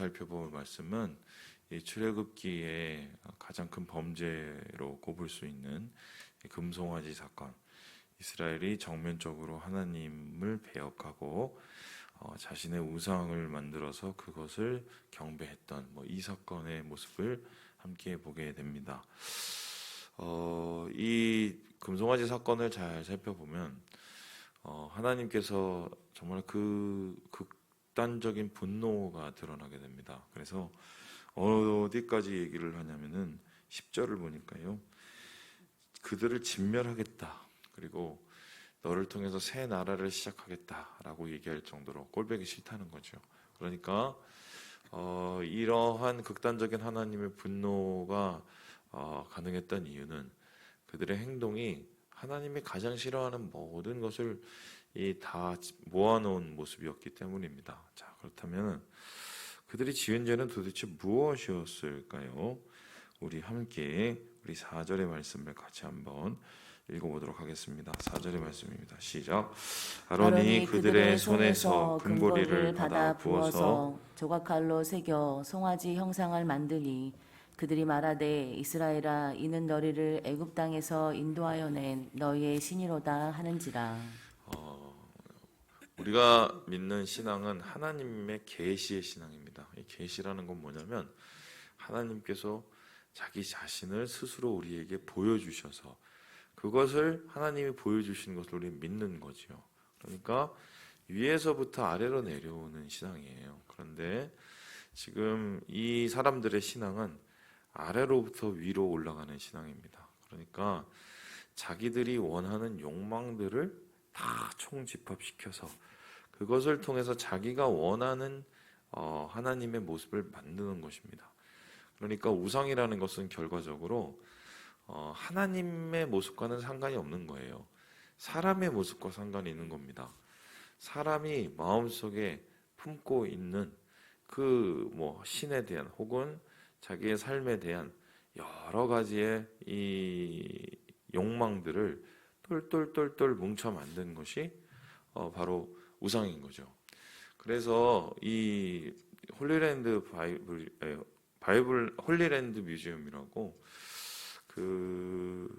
살펴볼 말씀은 이 출애굽기의 가장 큰 범죄로 꼽을 수 있는 금송아지 사건. 이스라엘이 정면적으로 하나님을 배역하고 자신의 우상을 만들어서 그것을 경배했던 이 사건의 모습을 함께 보게 됩니다. 이 금송아지 사건을 잘 살펴보면 하나님께서 정말 그 극단적인 분노가 드러나게 됩니다. 그래서 어디까지 얘기를 하냐면은 10절을 보니까요, 그들을 진멸하겠다, 그리고 너를 통해서 새 나라를 시작하겠다라고 얘기할 정도로 꼴보기 싫다는 거죠. 그러니까 이러한 극단적인 하나님의 분노가 가능했던 이유는 그들의 행동이 하나님이 가장 싫어하는 모든 것을 다 모아놓은 모습이었기 때문입니다. 자, 그렇다면 그들이 지은 죄는 도대체 무엇이었을까요? 우리 함께 우리 4절의 말씀을 같이 한번 읽어보도록 하겠습니다. 4절의 말씀입니다. 시작. 아론이 그들의 손에서 금고리를 받아 부어서 조각칼로 새겨 송아지 형상을 만드니 그들이 말하되 이스라엘아 이는 너희를 애굽 땅에서 인도하여 낸 너희의 신이로다 하는지라. 우리가 믿는 신앙은 하나님의 계시의 신앙입니다. 이 계시라는 건 뭐냐면 하나님께서 자기 자신을 스스로 우리에게 보여주셔서 그것을 하나님이 보여주시는 것을 우리 믿는 거죠. 그러니까 위에서부터 아래로 내려오는 신앙이에요. 그런데 지금 이 사람들의 신앙은 아래로부터 위로 올라가는 신앙입니다. 그러니까 자기들이 원하는 욕망들을 다 총집합시켜서 그것을 통해서 자기가 원하는 하나님의 모습을 만드는 것입니다. 그러니까 우상이라는 것은 결과적으로 하나님의 모습과는 상관이 없는 거예요. 사람의 모습과 상관이 있는 겁니다. 사람이 마음속에 품고 있는 그 신에 대한 혹은 자기의 삶에 대한 여러 가지의 이 욕망들을 똘똘똘똘 뭉쳐 만든 것이 바로 우상인 거죠. 그래서 이 홀리랜드 바이블 홀리랜드 뮤지엄이라고 그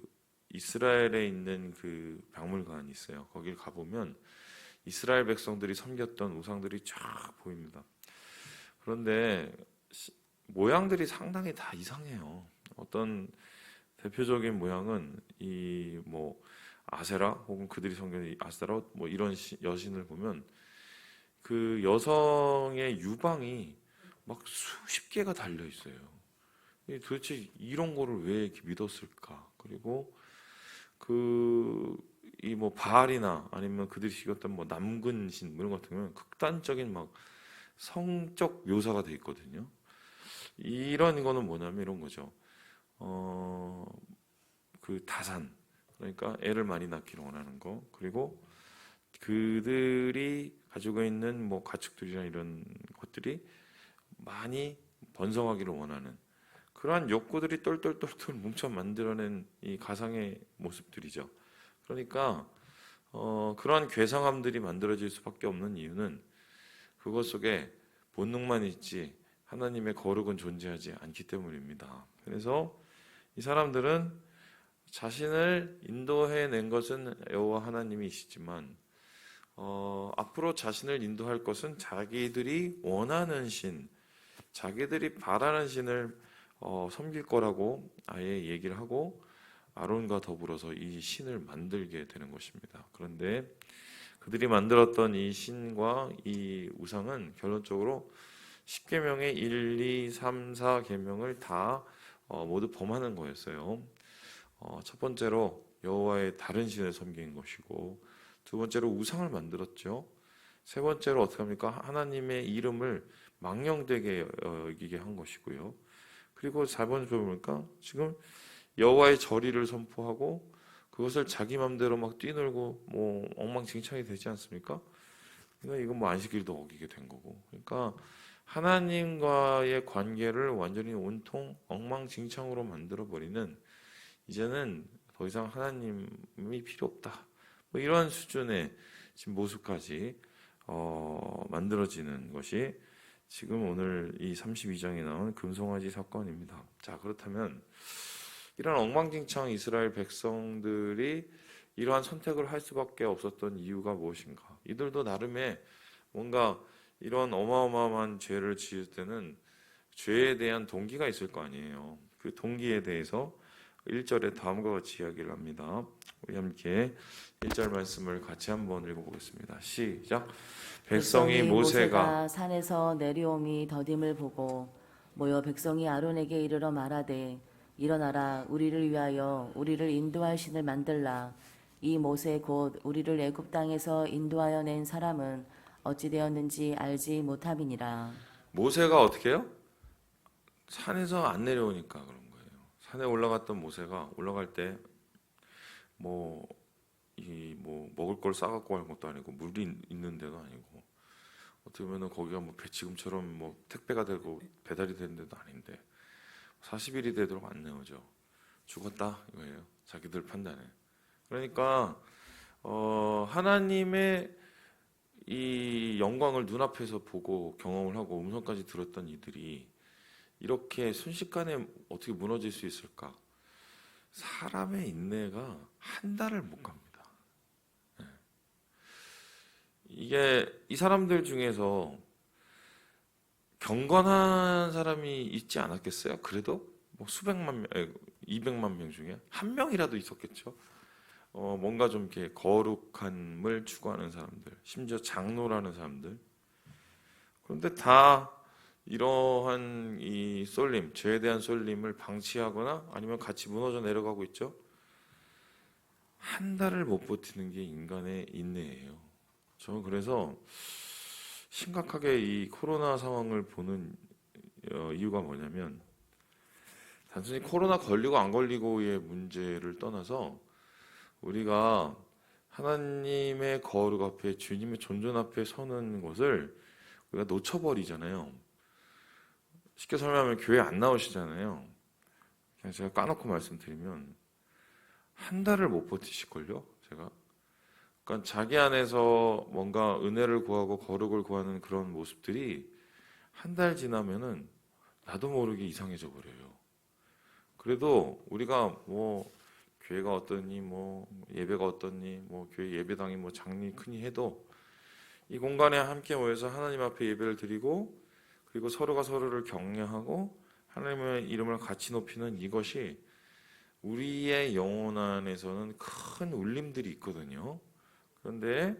이스라엘에 있는 그 박물관이 있어요. 거길 가보면 이스라엘 백성들이 섬겼던 우상들이 쫙 보입니다. 그런데 모양들이 상당히 다 이상해요. 어떤 대표적인 모양은 이 아세라 혹은 그들이 섬긴 아세라 이런 여신을 보면 그 여성의 유방이 막 수십 개가 달려 있어요. 도대체 이런 거를 왜 이렇게 믿었을까? 그리고 바알이나 아니면 그들이 지었던 남근신 이런 것 같은 경우는 극단적인 성적 묘사가 돼 있거든요. 이런 거는 뭐냐면 이런 거죠. 그 다산, 그러니까 애를 많이 낳기를 원하는 거, 그리고 그들이 가지고 있는 가축들이나 이런 것들이 많이 번성하기를 원하는 그러한 욕구들이 똘똘똘똘 뭉쳐 만들어낸 이 가상의 모습들이죠. 그러니까 그러한 괴상함들이 만들어질 수밖에 없는 이유는 그것 속에 본능만 있지 하나님의 거룩은 존재하지 않기 때문입니다. 그래서 이 사람들은 자신을 인도해낸 것은 여호와 하나님이시지만 앞으로 자신을 인도할 것은 자기들이 원하는 신, 자기들이 바라는 신을 섬길 거라고 아예 얘기를 하고 아론과 더불어서 이 신을 만들게 되는 것입니다. 그런데 그들이 만들었던 이 신과 이 우상은 결론적으로 10계명의 1, 2, 3, 4계명을 다 모두 범하는 거였어요. 첫 번째로 여호와의 다른 신을 섬긴 것이고, 두 번째로 우상을 만들었죠. 세 번째로 어떻게 합니까? 하나님의 이름을 망령되게 여기게 한 것이고요. 그리고 4번째 보니까 지금 여호와의 절의를 선포하고 그것을 자기 맘대로 뛰놀고 엉망진창이 되지 않습니까? 그러니까 이건 안식일도 어기게 된 거고. 그러니까 하나님과의 관계를 완전히 온통 엉망진창으로 만들어 버리는, 이제는 더 이상 하나님이 필요 없다, 이런 수준의 지금 모습까지 만들어지는 것이 지금 오늘 이 32장에 나온 금송아지 사건입니다. 자, 그렇다면 이런 엉망진창 이스라엘 백성들이 이러한 선택을 할 수밖에 없었던 이유가 무엇인가? 이들도 나름의 뭔가 이런 어마어마한 죄를 지을 때는 죄에 대한 동기가 있을 거 아니에요. 그 동기에 대해서 1절에 다음과 같이 이야기를 합니다. 우리 함께 1절 말씀을 같이 한번 읽어보겠습니다. 시작. 백성이 모세가 산에서 내려옴이 더딤을 보고 모여 백성이 아론에게 이르러 말하되 일어나라 우리를 위하여 우리를 인도할 신을 만들라. 이 모세 곧 우리를 애굽 땅에서 인도하여 낸 사람은 어찌 되었는지 알지 못함이니라. 모세가 어떻게 해요? 산에서 안 내려오니까 그런 거예요. 산에 올라갔던 모세가 올라갈 때 뭐 먹을 걸 싸갖고 가는 것도 아니고 물이 있는 데도 아니고 어떻게 보면 거기가 뭐 지금처럼 뭐 택배가 되고 배달이 되는 데도 아닌데 40일이 되도록 안 내어져. 죽었다 이거예요. 자기들 판단에. 그러니까 하나님의 이 영광을 눈앞에서 보고 경험을 하고 음성까지 들었던 이들이 이렇게 순식간에 어떻게 무너질 수 있을까? 사람의 인내가 한 달을 못 갑니다. 이게 이 사람들 중에서 경건한 사람이 있지 않았겠어요? 그래도 뭐 수백만 명, 200만 명 중에 한 명이라도 있었겠죠. 뭔가 좀 이렇게 거룩함을 추구하는 사람들, 심지어 장로라는 사람들. 그런데 다 이러한 이 쏠림, 죄에 대한 쏠림을 방치하거나 아니면 같이 무너져 내려가고 있죠. 한 달을 못 버티는 게 인간의 인내예요. 저는 그래서 심각하게 이 코로나 상황을 보는 이유가 뭐냐면 단순히 코로나 걸리고 안 걸리고의 문제를 떠나서 우리가 하나님의 거룩 앞에 주님의 존존 앞에 서는 것을 우리가 놓쳐버리잖아요. 쉽게 설명하면 교회 안 나오시잖아요. 그냥 제가 까놓고 말씀드리면 한 달을 못 버티실걸요, 제가. 그러니까 자기 안에서 뭔가 은혜를 구하고 거룩을 구하는 그런 모습들이 한 달 지나면은 나도 모르게 이상해져 버려요. 그래도 우리가 뭐 교회가 어떠니, 뭐 예배가 어떠니, 뭐 교회 예배당이 뭐 작니 크니 해도 이 공간에 함께 모여서 하나님 앞에 예배를 드리고 그리고 서로가 서로를 격려하고 하나님의 이름을 같이 높이는 이것이 우리의 영혼 안에서는 큰 울림들이 있거든요. 그런데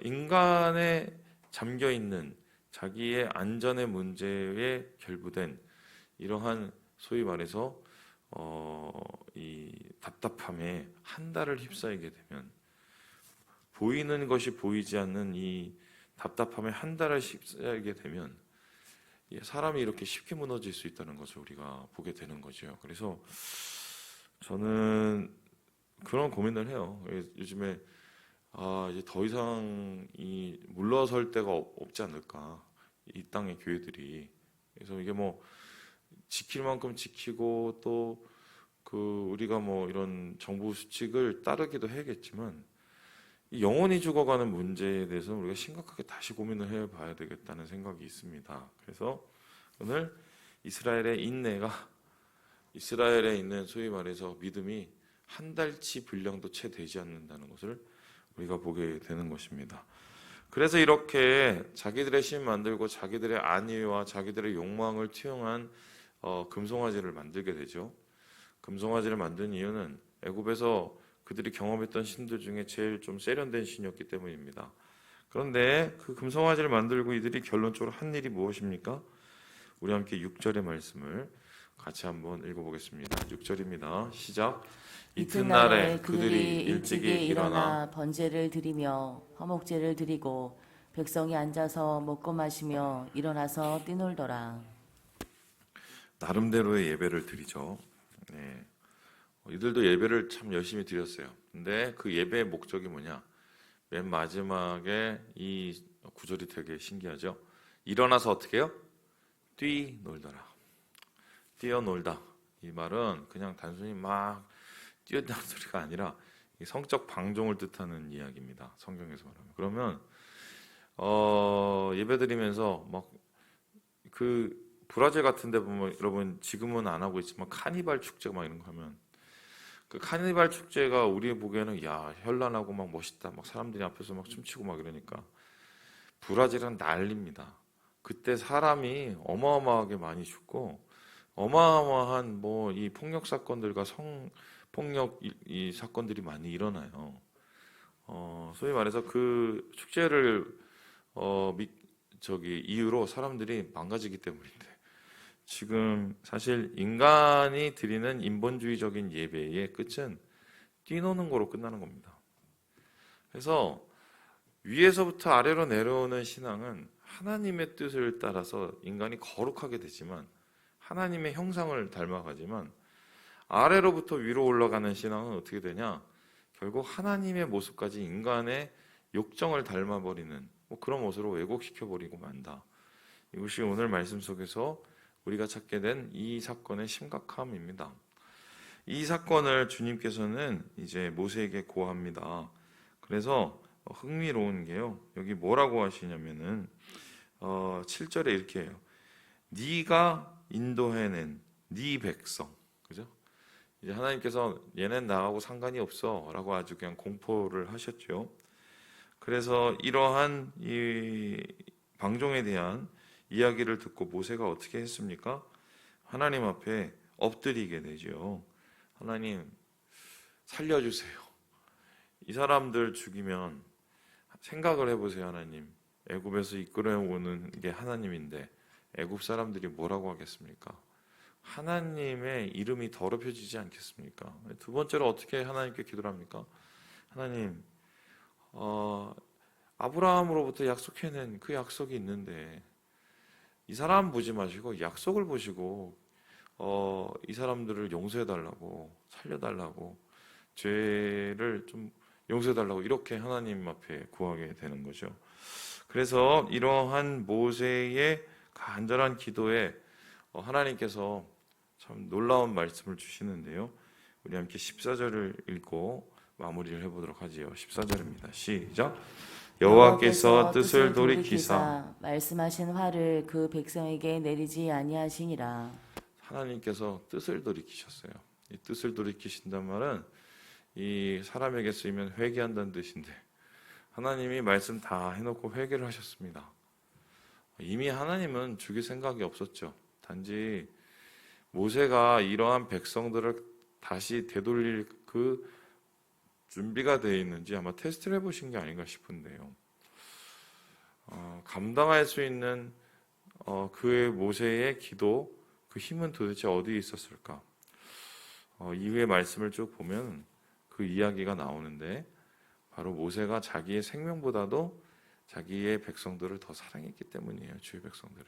인간에 잠겨 있는 자기의 안전의 문제에 결부된 이러한 소위 말해서 이 답답함에 한 달을 휩싸이게 되면 보이는 것이 보이지 않는 이 답답함에 한 달을 휩싸이게 되면 사람이 이렇게 쉽게 무너질 수 있다는 것을 우리가 보게 되는 거죠. 그래서 저는 그런 고민을 해요. 요즘에 이제 더 이상 이 물러설 데가 없지 않을까, 이 땅의 교회들이. 그래서 이게 뭐 지킬 만큼 지키고 또 우리가 뭐 이런 정부 수칙을 따르기도 해야겠지만 이 영혼이 죽어가는 문제에 대해서 우리가 심각하게 다시 고민을 해봐야 되겠다는 생각이 있습니다. 그래서 오늘 이스라엘의 인내가, 이스라엘에 있는 소위 말해서 믿음이 한 달치 분량도 채 되지 않는다는 것을 우리가 보게 되는 것입니다. 그래서 이렇게 자기들의 신 만들고 자기들의 안위와 자기들의 욕망을 투영한 금송아지를 만들게 되죠. 금송아지를 만든 이유는 애굽에서 그들이 경험했던 신들 중에 제일 좀 세련된 신이었기 때문입니다. 그런데 그 금송아지를 만들고 이들이 결론적으로 한 일이 무엇입니까? 우리 함께 6절의 말씀을 같이 한번 읽어보겠습니다. 6절입니다. 시작. 이튿날에 그들이 일찍이 일어나 번제를 드리며 화목제를 드리고 백성이 앉아서 먹고 마시며 일어나서 뛰놀더라. 나름대로의 예배를 드리죠. 네. 이들도 예배를 참 열심히 드렸어요. 근데 그 예배의 목적이 뭐냐? 맨 마지막에 이 구절이 되게 신기하죠. 일어나서 어떻게 해요? 뛰놀더라. 뛰어놀다. 이 말은 그냥 단순히 막 뛰어다는 소리가 아니라 성적 방종을 뜻하는 이야기입니다. 성경에서 말하면. 그러면 예배드리면서 막 그 브라질 같은 데 보면 여러분 지금은 안 하고 있지만 카니발 축제 막 이런 거 하면 그 카니발 축제가 우리 보기에는 야 현란하고 막 멋있다 막 사람들이 앞에서 막 춤추고 막 이러니까 브라질은 난립니다. 그때 사람이 어마어마하게 많이 죽고 어마어마한 뭐 이 폭력 사건들과 성 폭력 이 사건들이 많이 일어나요. 소위 말해서 그 축제를 저기 이유로 사람들이 망가지기 때문인데 지금 사실 인간이 드리는 인본주의적인 예배의 끝은 뛰노는 거로 끝나는 겁니다. 그래서 위에서부터 아래로 내려오는 신앙은 하나님의 뜻을 따라서 인간이 거룩하게 되지만 하나님의 형상을 닮아가지만 아래로부터 위로 올라가는 신앙은 어떻게 되냐? 결국 하나님의 모습까지 인간의 욕정을 닮아버리는 뭐 그런 모습으로 왜곡시켜버리고 만다. 이것이 오늘 말씀 속에서 우리가 찾게 된 이 사건의 심각함입니다. 이 사건을 주님께서는 이제 모세에게 고합니다. 그래서 흥미로운 게요. 여기 뭐라고 하시냐면은 7절에 이렇게 해요. 네가 인도해낸 네 백성. 그죠? 이제 하나님께서 얘는 나하고 상관이 없어라고 아주 그냥 공포를 하셨죠. 그래서 이러한 이 방종에 대한 이야기를 듣고 모세가 어떻게 했습니까? 하나님 앞에 엎드리게 되죠. 하나님 살려주세요. 이 사람들 죽이면 생각을 해보세요. 하나님 애굽에서 이끌어오는 게 하나님인데 애굽 사람들이 뭐라고 하겠습니까? 하나님의 이름이 더럽혀지지 않겠습니까? 두 번째로 어떻게 하나님께 기도를 합니까? 하나님 아브라함으로부터 약속해낸 그 약속이 있는데 이 사람 보지 마시고 약속을 보시고 이 사람들을 용서해달라고 살려달라고 죄를 좀 용서해달라고 이렇게 하나님 앞에 구하게 되는 거죠. 그래서 이러한 모세의 간절한 기도에 하나님께서 참 놀라운 말씀을 주시는데요. 우리 함께 14절을 읽고 마무리를 해보도록 하지요. 14절입니다. 시작. 여호와께서 뜻을 돌이키사 말씀하신 화를 그 백성에게 내리지 아니하시니라. 하나님께서 뜻을 돌이키셨어요. 이 뜻을 돌이키신단 말은 이 사람에게 쓰이면 회개한다는 뜻인데 하나님이 말씀 다 해놓고 회개를 하셨습니다. 이미 하나님은 죽일 생각이 없었죠. 단지 모세가 이러한 백성들을 다시 되돌릴 그 준비가 되어 있는지 아마 테스트를 해보신 게 아닌가 싶은데요. 감당할 수 있는 그의 모세의 기도 그 힘은 도대체 어디에 있었을까? 이후의 말씀을 쭉 보면 그 이야기가 나오는데 바로 모세가 자기의 생명보다도 자기의 백성들을 더 사랑했기 때문이에요. 주의 백성들을.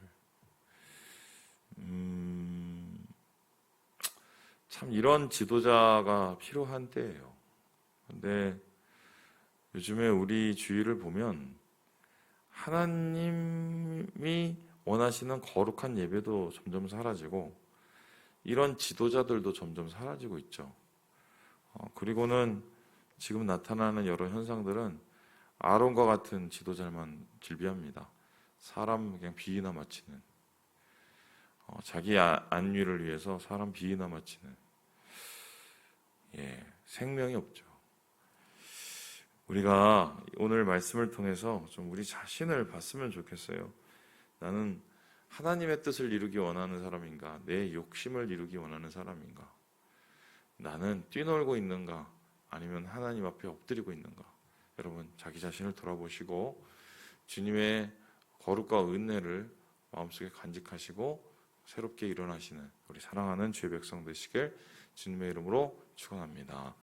참 이런 지도자가 필요한 때예요. 근데 요즘에 우리 주위를 보면 하나님이 원하시는 거룩한 예배도 점점 사라지고 이런 지도자들도 점점 사라지고 있죠. 그리고는 지금 나타나는 여러 현상들은 아론과 같은 지도자만 질비합니다. 사람 그냥 비위나 마치는 자기 안위를 위해서 사람 비위나 마치는 생명이 없죠. 우리가 오늘 말씀을 통해서 좀 우리 자신을 봤으면 좋겠어요. 나는 하나님의 뜻을 이루기 원하는 사람인가? 내 욕심을 이루기 원하는 사람인가? 나는 뛰놀고 있는가? 아니면 하나님 앞에 엎드리고 있는가? 여러분 자기 자신을 돌아보시고 주님의 거룩과 은혜를 마음속에 간직하시고 새롭게 일어나시는 우리 사랑하는 주의 백성 되시길 주님의 이름으로 축원합니다.